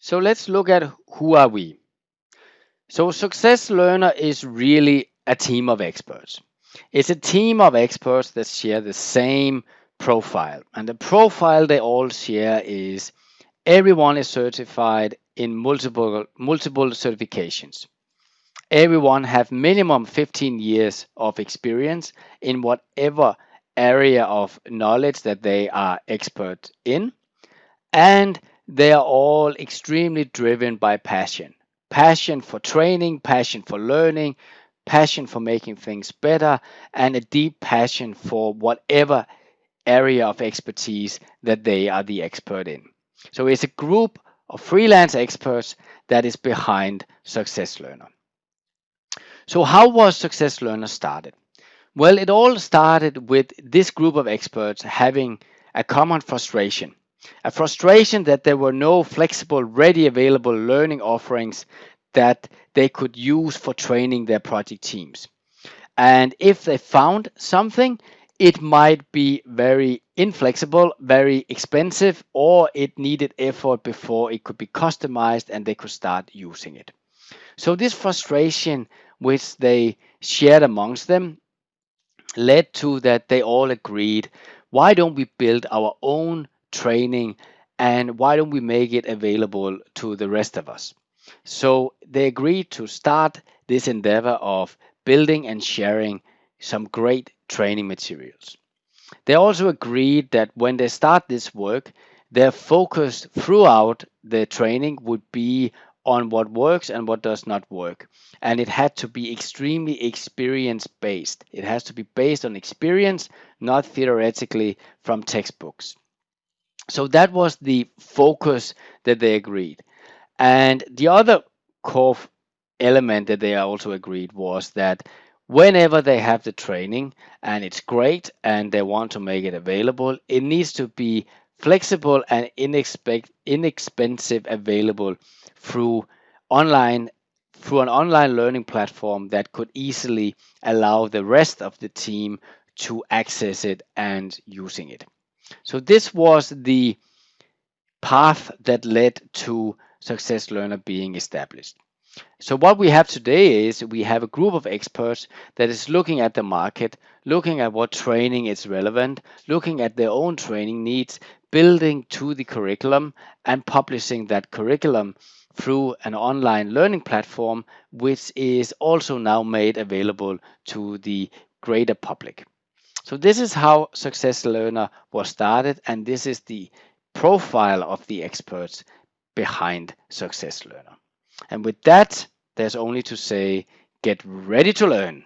So let's look at who are we. So Success Learner is really a team of experts. It's a team of experts that share the same profile. And the profile they all share is everyone is certified in multiple certifications. Everyone have minimum 15 years of experience in whatever area of knowledge that they are expert in, and they are all extremely driven by passion for training, passion for learning, passion for making things better, and a deep passion for whatever area of expertise that they are the expert in. So it's a group of freelance experts that is behind Success Learner. So how was Success Learner started? Well, it all started with this group of experts having a common frustration. A frustration that there were no flexible, ready available learning offerings that they could use for training their project teams. And if they found something, it might be very inflexible, very expensive, or it needed effort before it could be customized and they could start using it. So, this frustration, which they shared amongst them, led to that they all agreed, why don't we build our own training and why don't we make it available to the rest of us? So they agreed to start this endeavor of building and sharing some great training materials. They also agreed that when they start this work, their focus throughout the training would be on what works and what does not work. And it had to be extremely experience based. It has to be based on experience, not theoretically from textbooks. So that was the focus that they agreed. And the other core element that they also agreed was that whenever they have the training and it's great and they want to make it available, it needs to be flexible and inexpensive available through online through an online learning platform that could easily allow the rest of the team to access it and using it. So this was the path that led to Success Learner being established. So what we have today is we have a group of experts that is looking at the market, looking at what training is relevant, looking at their own training needs, building to the curriculum and publishing that curriculum through an online learning platform, which is also now made available to the greater public. So this is how Success Learner was started, and this is the profile of the experts behind Success Learner. And with that, there's only to say, get ready to learn.